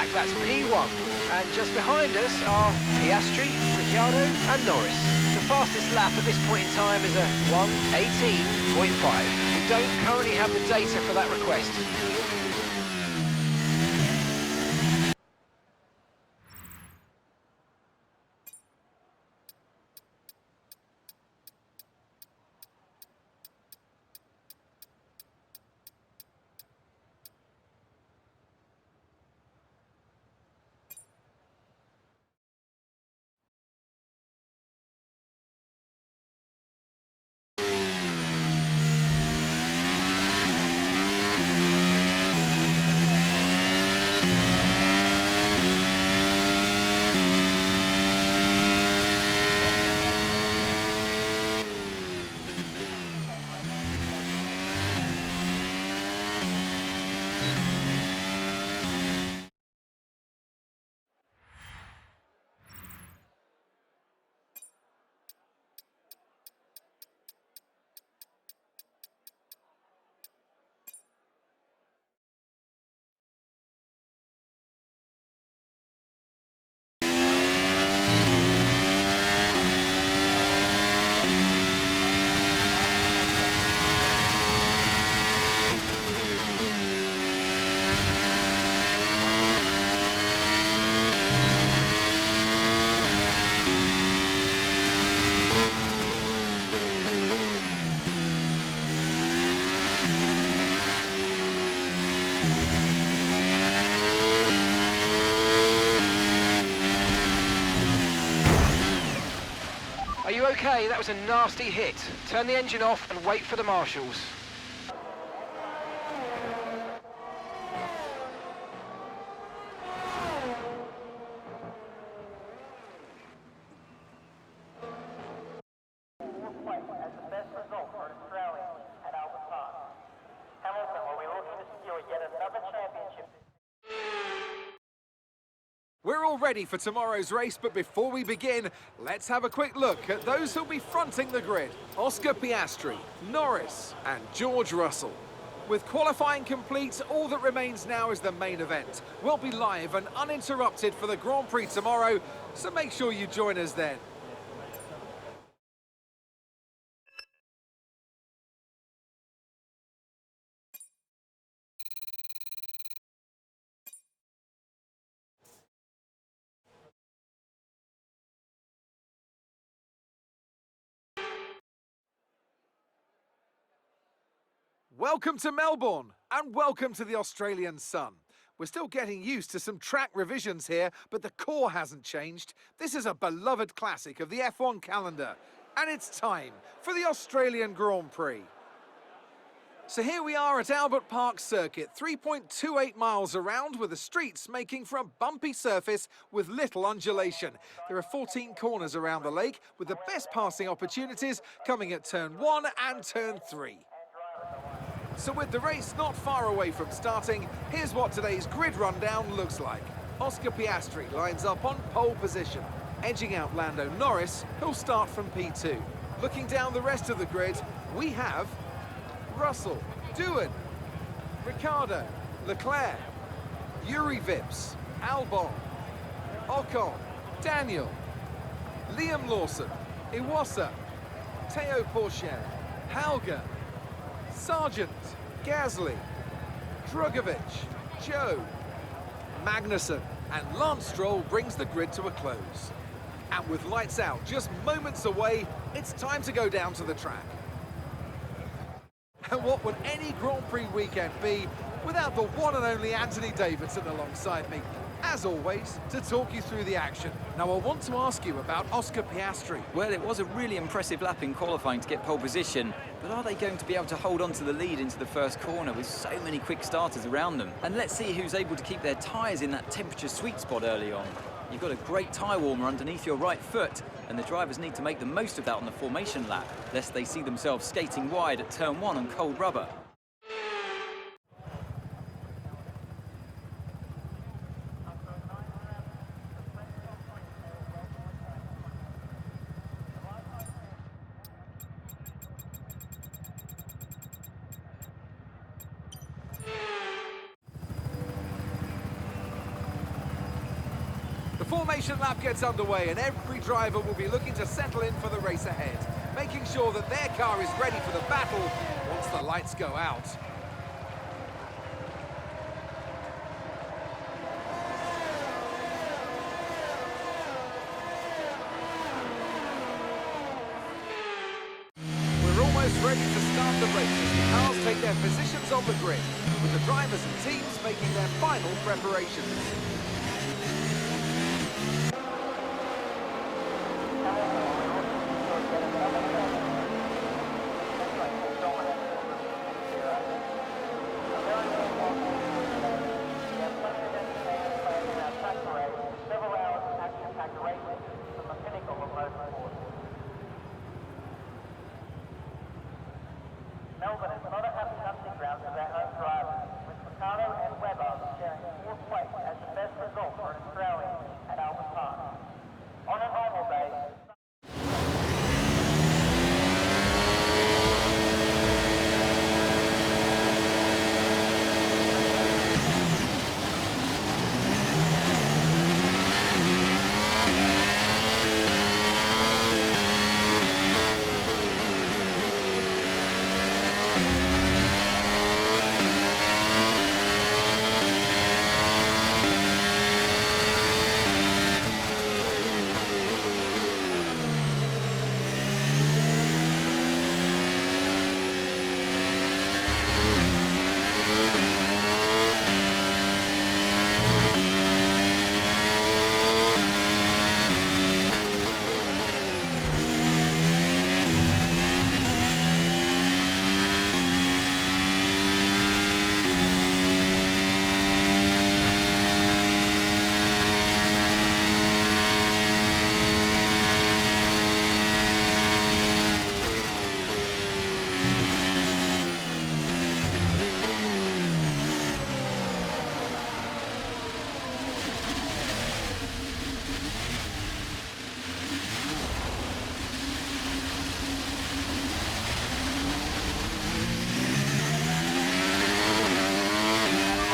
track, that's P1. And just behind us are Piastri, Ricciardo and Norris. The fastest lap at this point in time is a 1:18.5. We don't currently have the data for that request. Are you okay? That was a nasty hit. Turn the engine off and wait for the marshals. As the best result for an Australian at Albert Park. Hamilton will be looking to secure yet another championship. We're all ready for tomorrow's race, but before we begin, let's have a quick look at those who'll be fronting the grid. Oscar Piastri, Norris and George Russell. With qualifying complete, all that remains now is the main event. We'll be live and uninterrupted for the Grand Prix tomorrow, so make sure you join us then. Welcome to Melbourne, and welcome to the Australian sun. We're still getting used to some track revisions here, but the core hasn't changed. This is a beloved classic of the F1 calendar, and it's time for the Australian Grand Prix. So here we are at Albert Park Circuit, 3.28 miles around, with the streets making for a bumpy surface with little undulation. There are 14 corners around the lake, with the best passing opportunities coming at turn 1 and turn 3. So with the race not far away from starting, here's what today's grid rundown looks like. Oscar Piastri lines up on pole position, edging out Lando Norris, who'll start from P2. Looking down the rest of the grid, we have Russell, Doohan, Ricciardo, Leclerc, Yuri Vips, Albon, Ocon, Daniel, Liam Lawson, Iwasa, Teo Porcher, Halga, Sargent, Gasly, Drugovich, Joe, Magnussen, and Lance Stroll brings the grid to a close. And with lights out just moments away, it's time to go down to the track. And what would any Grand Prix weekend be without the one and only Anthony Davidson alongside me, as always, to talk you through the action. Now, I want to ask you about Oscar Piastri. Well, it was a really impressive lap in qualifying to get pole position, but are they going to be able to hold on to the lead into the first corner with so many quick starters around them? And let's see who's able to keep their tyres in that temperature sweet spot early on. You've got a great tyre warmer underneath your right foot, and the drivers need to make the most of that on the formation lap, lest they see themselves skating wide at turn 1 on cold rubber. formation lap gets underway and every driver will be looking to settle in for the race ahead, making sure that their car is ready for the battle once the lights go out. Ready to start the race as the cars take their positions on the grid, with the drivers and teams making their final preparations. Melbourne is not a happy hunting ground for their home drivers, with Ricardo and Webber sharing fourth place as the best result for an Australian at Albert Park. On a normal day,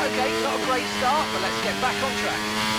Okay, not a great start, but let's get back on track.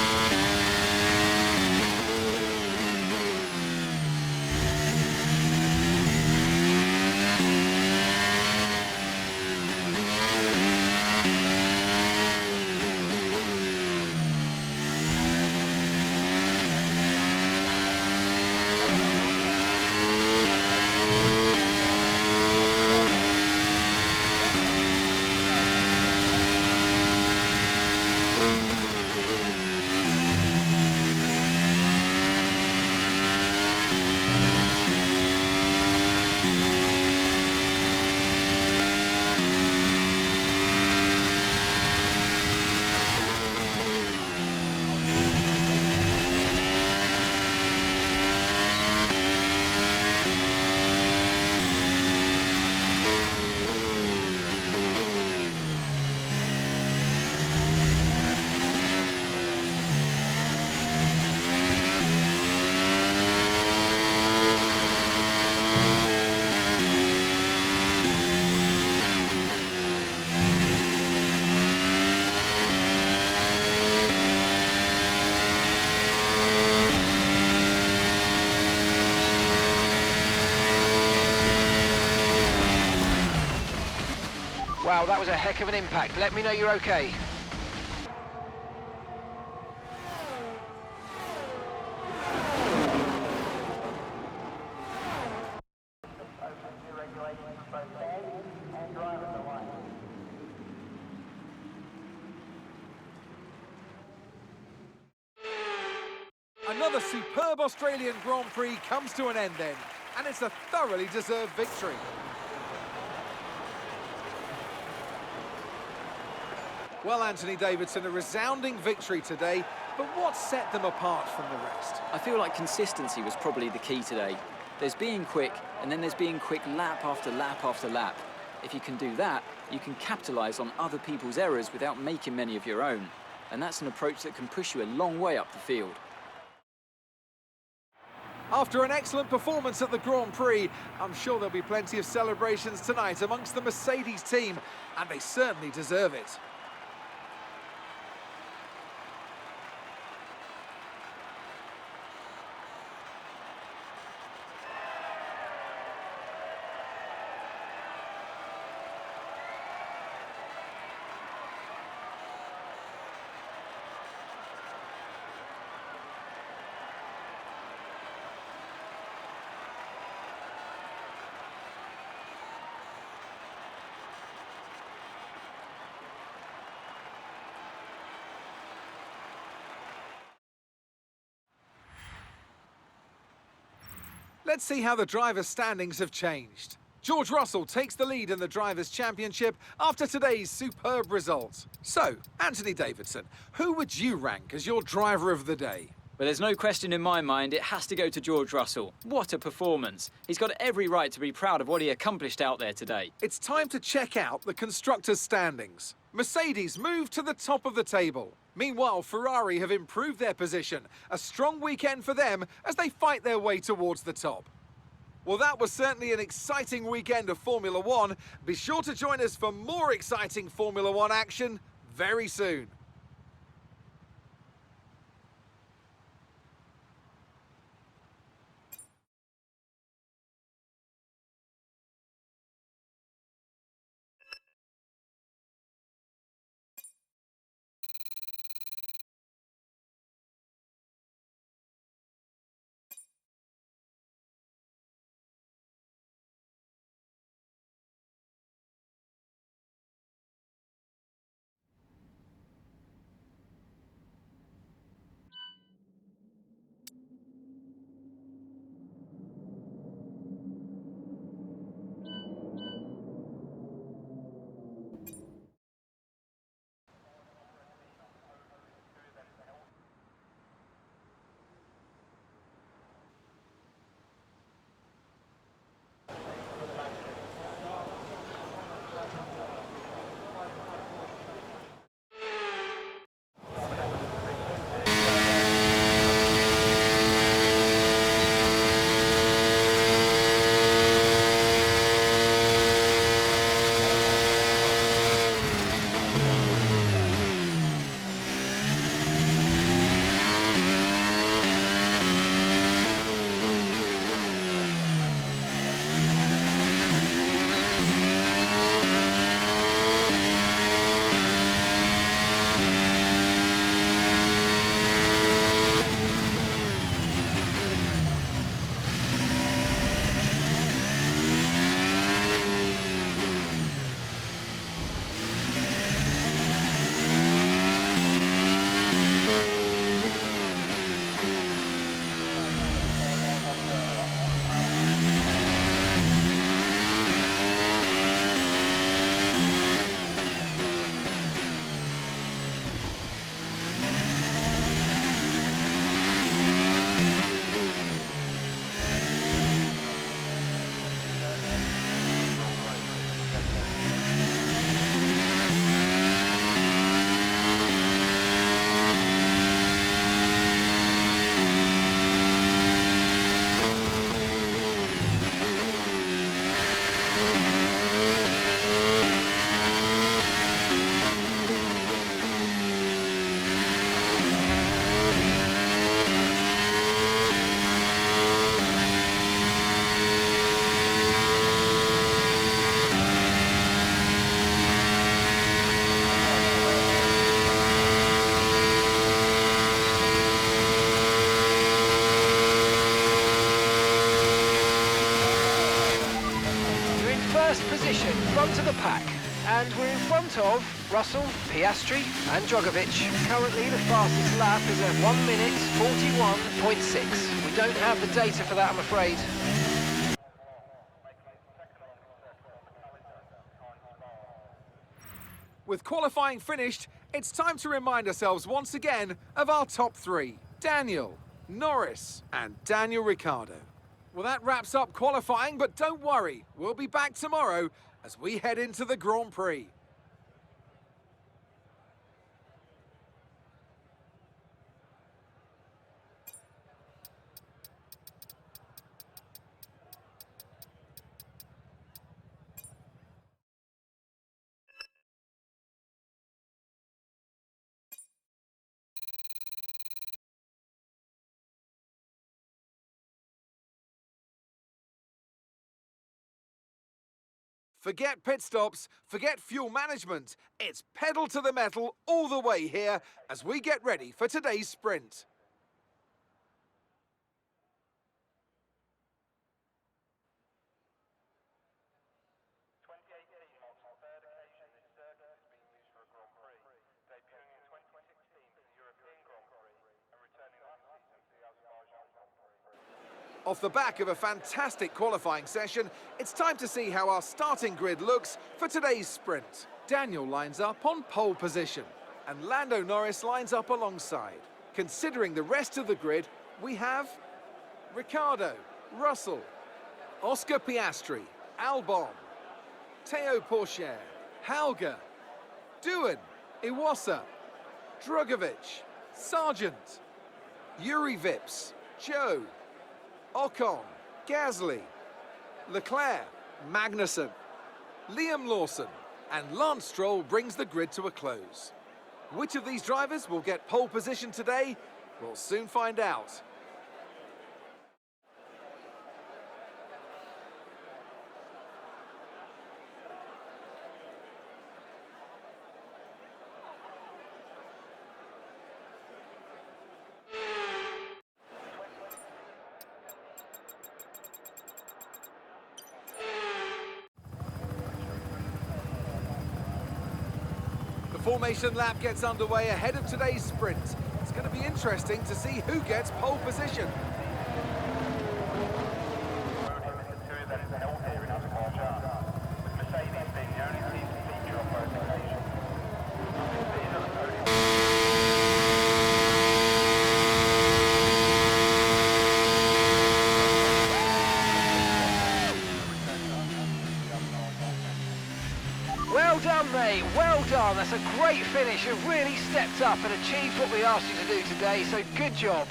Wow, that was a heck of an impact. Let me know you're okay. Another superb Australian Grand Prix comes to an end then, and it's a thoroughly deserved victory. Well, Anthony Davidson, a resounding victory today, but what set them apart from the rest? I feel like consistency was probably the key today. There's being quick, and then there's being quick lap after lap after lap. If you can do that, you can capitalise on other people's errors without making many of your own. And that's an approach that can push you a long way up the field. After an excellent performance at the Grand Prix, I'm sure there'll be plenty of celebrations tonight amongst the Mercedes team, and they certainly deserve it. Let's see how the drivers' standings have changed. George Russell takes the lead in the Drivers' Championship after today's superb result. So, Anthony Davidson, who would you rank as your driver of the day? But there's no question in my mind it has to go to George Russell. What a performance. He's got every right to be proud of what he accomplished out there today. It's time to check out the constructors' standings. Mercedes move to the top of the table. Meanwhile, Ferrari have improved their position. A strong weekend for them as they fight their way towards the top. Well, that was certainly an exciting weekend of Formula One. Be sure to join us for more exciting Formula One action very soon. Front of the pack, and we're in front of Russell, Piastri and Drogovic. Currently the fastest lap is at 1 minute 41.6. We don't have the data for that, I'm afraid. With qualifying finished, it's time to remind ourselves once again of our top three: Daniel, Norris and Daniel Ricciardo. Well, that wraps up qualifying, but don't worry, we'll be back tomorrow as we head into the Grand Prix. Forget pit stops, forget fuel management. It's pedal to the metal all the way here as we get ready for today's sprint. Off the back of a fantastic qualifying session, it's time to see how our starting grid looks for today's sprint. Daniel lines up on pole position, and Lando Norris lines up alongside. Considering the rest of the grid, we have Ricciardo, Russell, Oscar Piastri, Albon, Teo Pourchaire, Hauger, Doohan, Iwasa, Drugovich, Sargent, Yuri Vips, Joe, Ocon, Gasly, Leclerc, Magnussen, Liam Lawson, and Lance Stroll brings the grid to a close. Which of these drivers will get pole position today? We'll soon find out. The formation lap gets underway ahead of today's sprint. It's going to be interesting to see who gets pole position. Well done, mate. Well done. That's a great finish. You've really stepped up and achieved what we asked you to do today, so good job.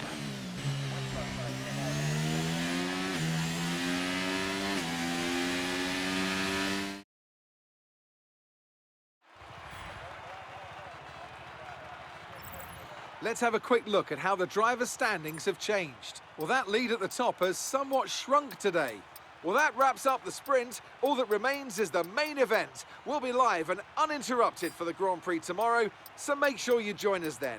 Let's have a quick look at how the drivers' standings have changed. Well, that lead at the top has somewhat shrunk today. Well, that wraps up the sprint. All that remains is the main event. We'll be live and uninterrupted for the Grand Prix tomorrow, so make sure you join us then.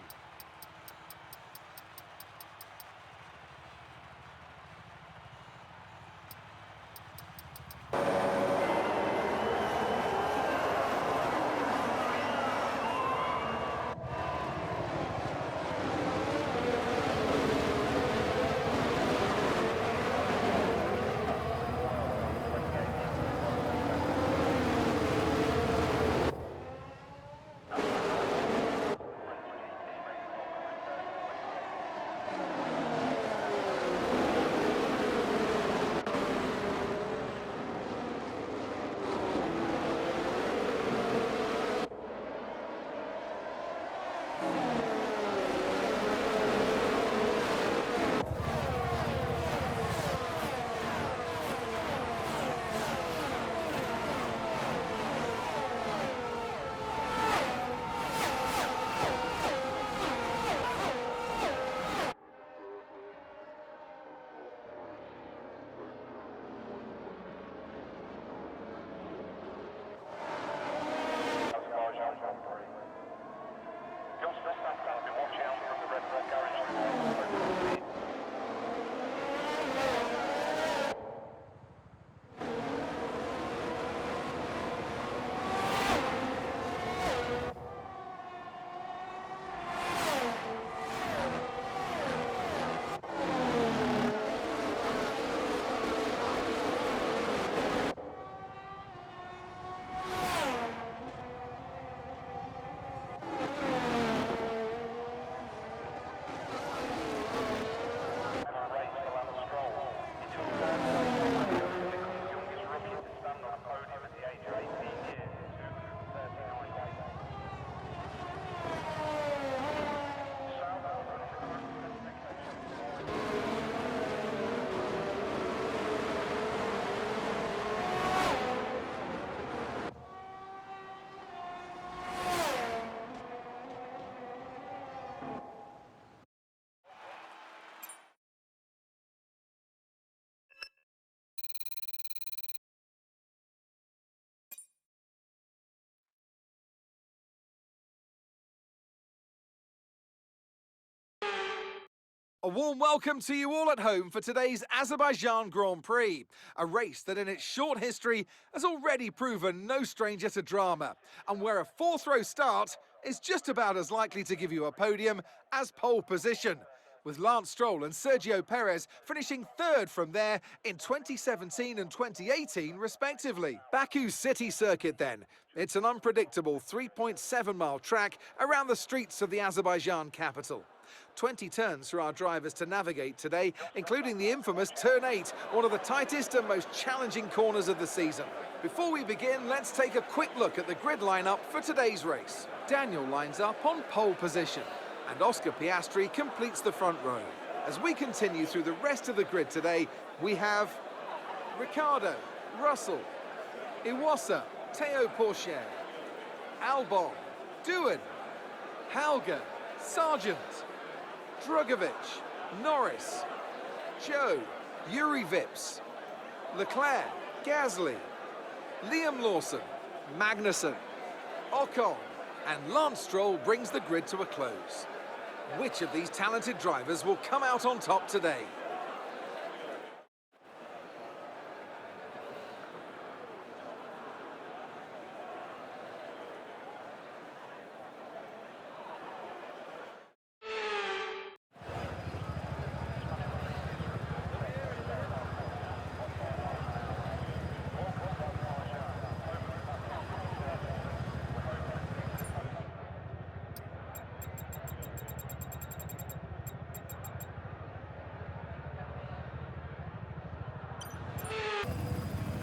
A warm welcome to you all at home for today's Azerbaijan Grand Prix, a race that in its short history has already proven no stranger to drama, and where a fourth row start is just about as likely to give you a podium as pole position. with Lance Stroll and Sergio Perez finishing third from there in 2017 and 2018 respectively. Baku City Circuit then. It's an unpredictable 3.7-mile track around the streets of the Azerbaijan capital. 20 turns for our drivers to navigate today, including the infamous Turn 8, one of the tightest and most challenging corners of the season. Before we begin, let's take a quick look at the grid lineup for today's race. Daniel lines up on pole position, and Oscar Piastri completes the front row. As we continue through the rest of the grid today, we have Ricciardo, Russell, Iwasa, Teo Pourchaire, Albon, Doohan, Halger, Sargent, Drugovic, Norris, Joe, Yuri Vips, Leclerc, Gasly, Liam Lawson, Magnussen, Ocon, and Lance Stroll brings the grid to a close. Which of these talented drivers will come out on top today?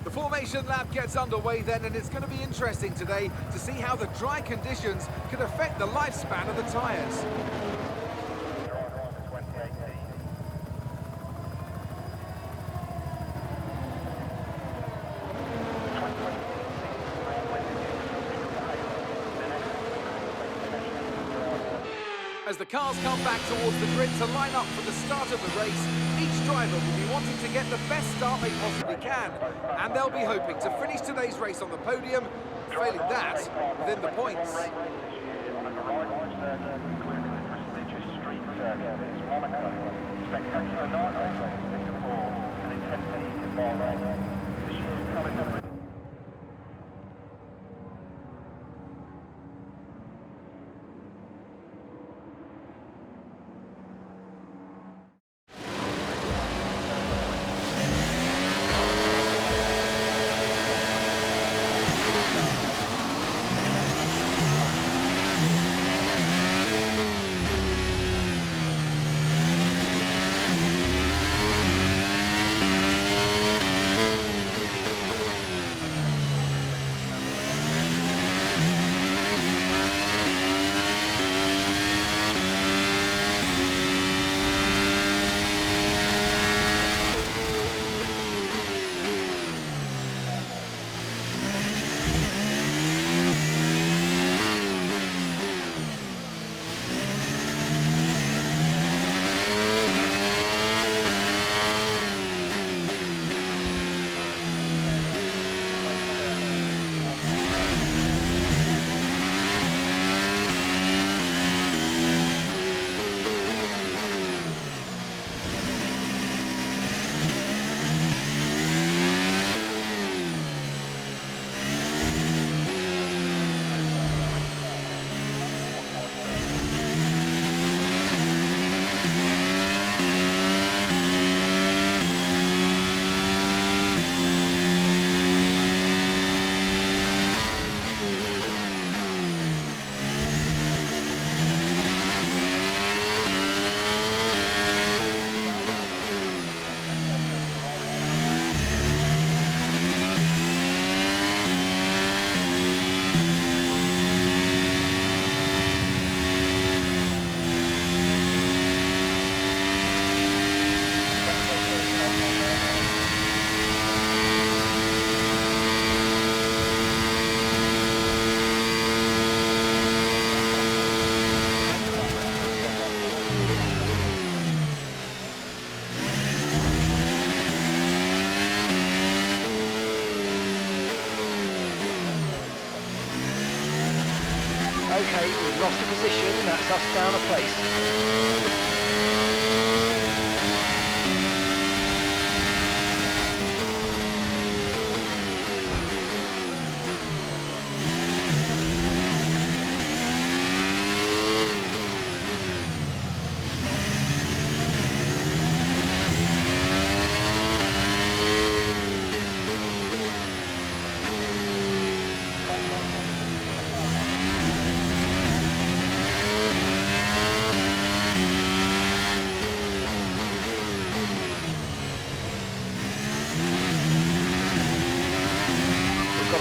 The formation lap gets underway then, and it's going to be interesting today to see how the dry conditions could affect the lifespan of the tyres. As the cars come back towards the grid to line up for the start of the race, each driver will be wanting to get the best start they possibly can, and they'll be hoping to finish today's race on the podium, failing that, within the points. Okay, we've lost the position, that's us down a place.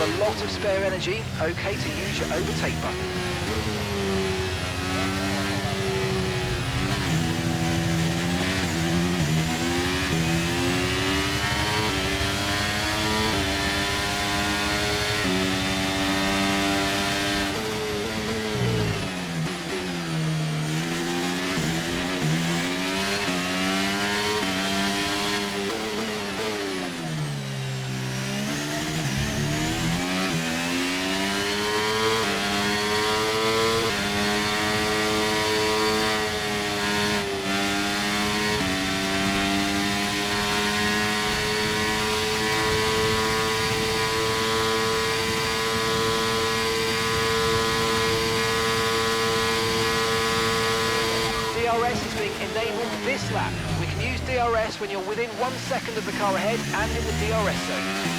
a lot of spare energy, okay to use your overtake button. DRS is being enabled this lap. We can use DRS when you're within 1 second of the car ahead and in the DRS zone.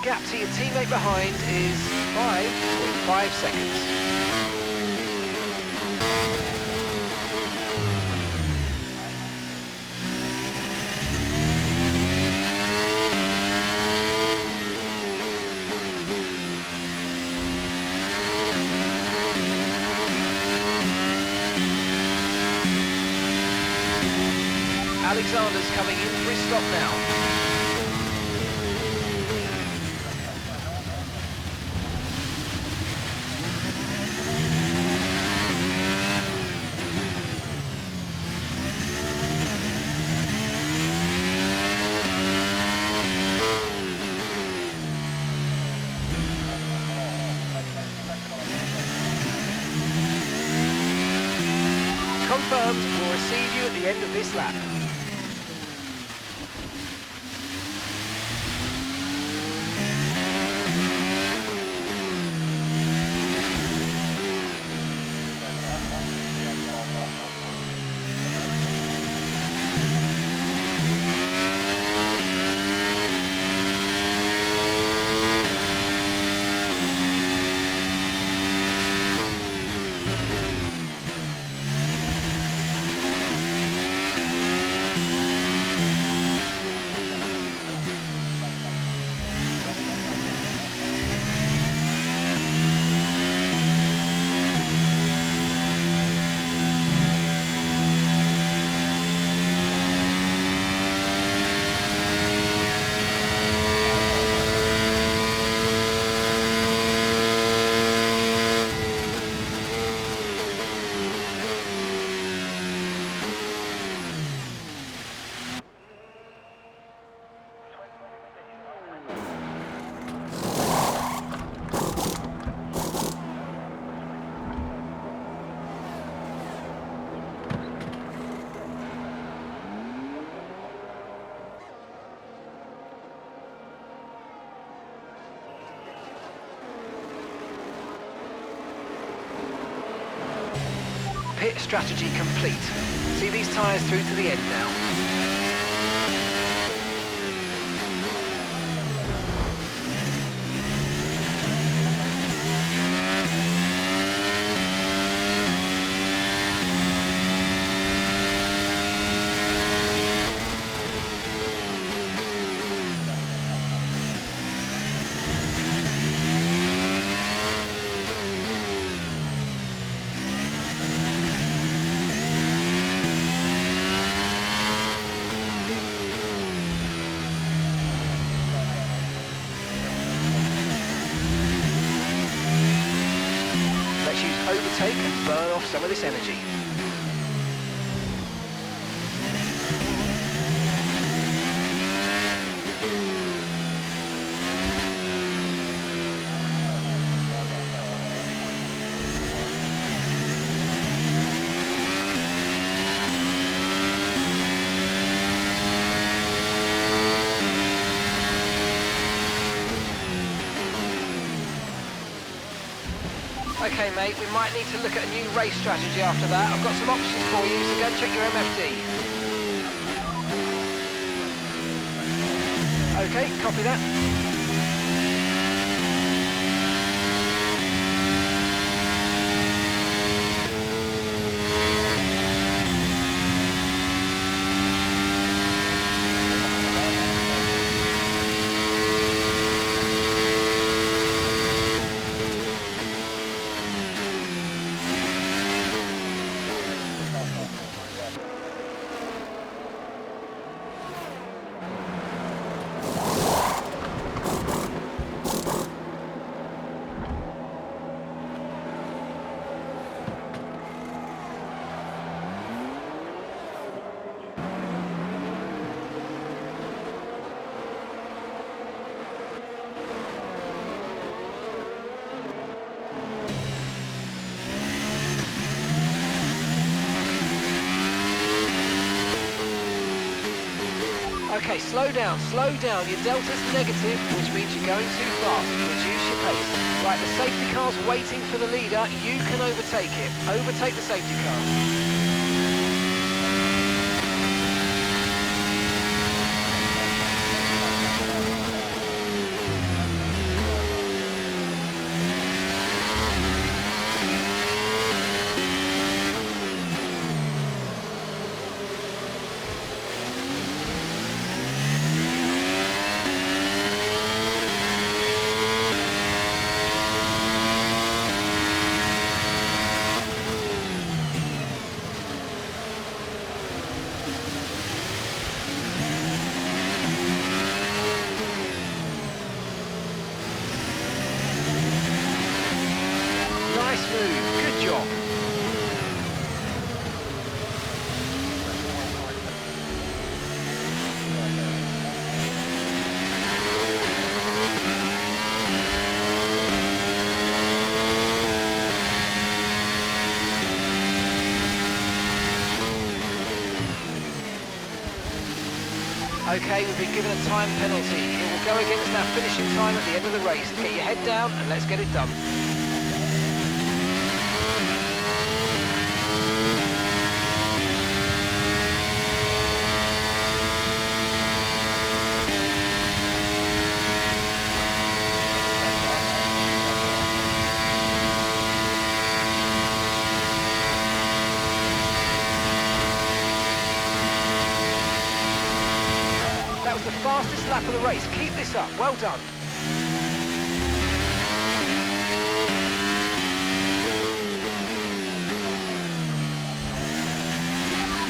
Gap to your teammate behind is 5.5 seconds. Alexander's coming in for his stop now. Confirmed, we'll receive you at the end of this lap. pit strategy complete. See these tyres through to the end now. Overtake and burn off some of this energy. Okay mate, we might need to look at a new race strategy after that. I've got some options for you, so go and check your MFD. Okay, copy that. Okay, slow down, slow down. Your delta's negative, which means you're going too fast. Reduce your pace. Right, the safety car's waiting for the leader. You can overtake it. Overtake the safety car. Nice move, good job. Okay, we've been given a time penalty. It will go against our finishing time at the end of the race. Get your head down and let's get it done. That was the fastest lap of the race. Keep this up. Well done.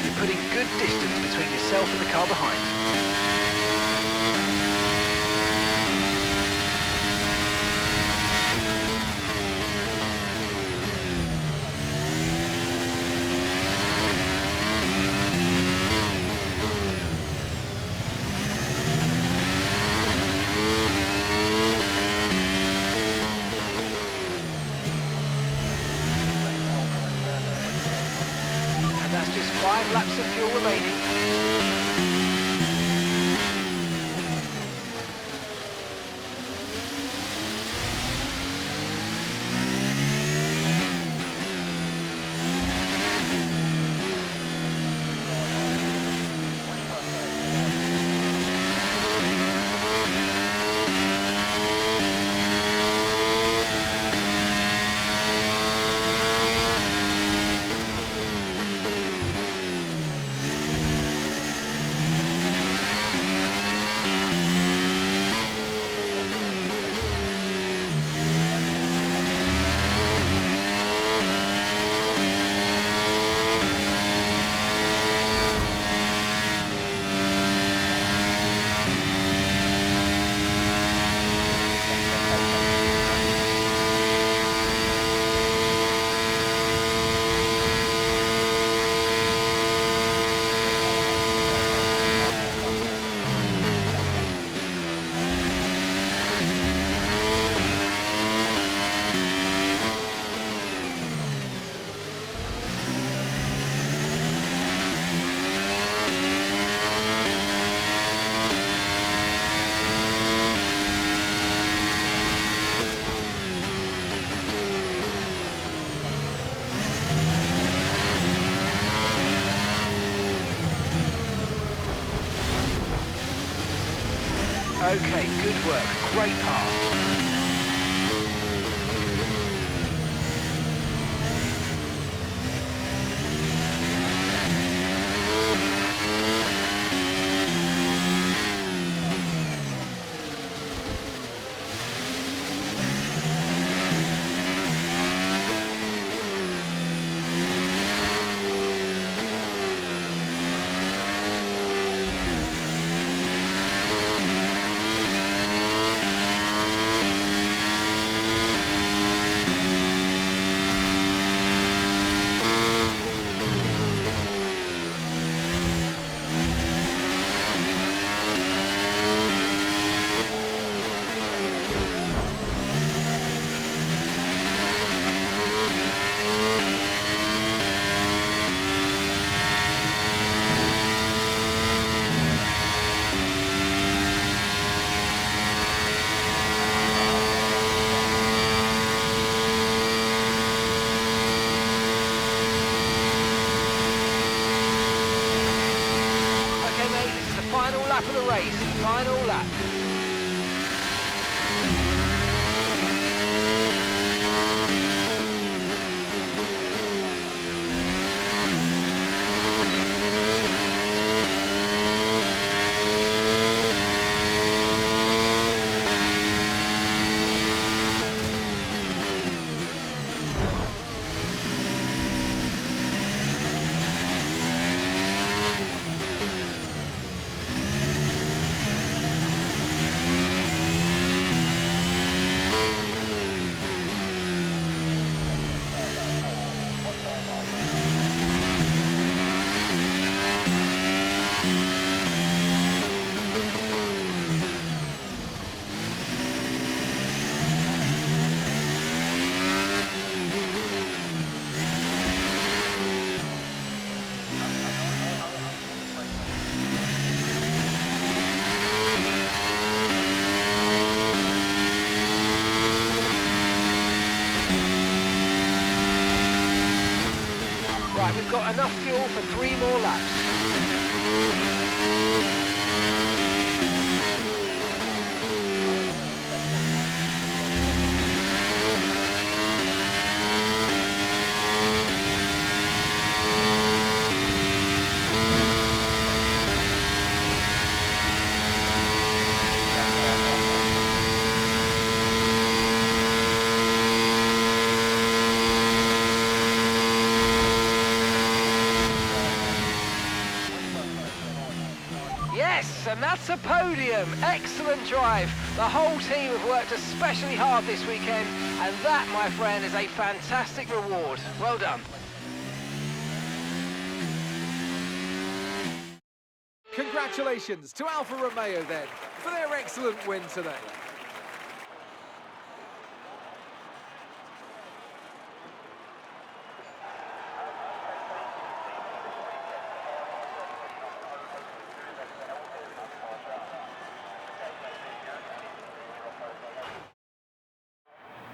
You're putting good distance between yourself and the car behind. That's just 5 laps of fuel remaining. Okay, good work. Great pass. Final lap of the race, final lap. Right, we've got enough fuel for 3 more laps. Yes, and that's a podium. Excellent drive. The whole team have worked especially hard this weekend, and that, my friend, is a fantastic reward. Well done. Congratulations to Alfa Romeo then, for their excellent win today.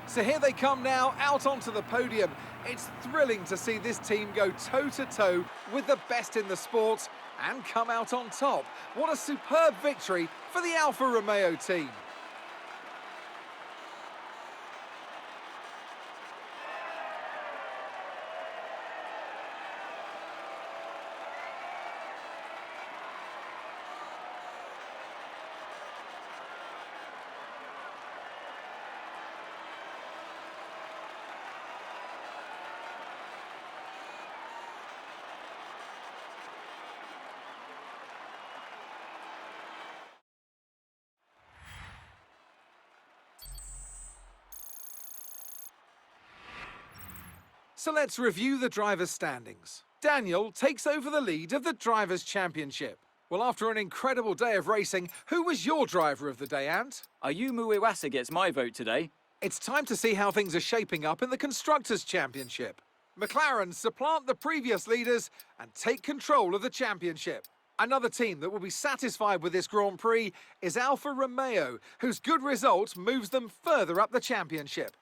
So here they come now, out onto the podium. It's thrilling to see this team go toe-to-toe with the best in the sport and come out on top. What a superb victory for the Alfa Romeo team. So let's review the drivers' standings. Daniel takes over the lead of the Drivers' Championship. Well, after an incredible day of racing, who was your driver of the day, Ant? Ayumu Iwasa gets my vote today. It's time to see how things are shaping up in the Constructors' Championship. McLaren supplant the previous leaders and take control of the championship. Another team that will be satisfied with this Grand Prix is Alfa Romeo, whose good result moves them further up the championship.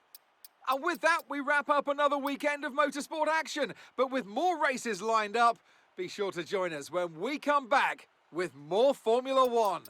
And with that, we wrap up another weekend of motorsport action. But with more races lined up, be sure to join us when we come back with more Formula One.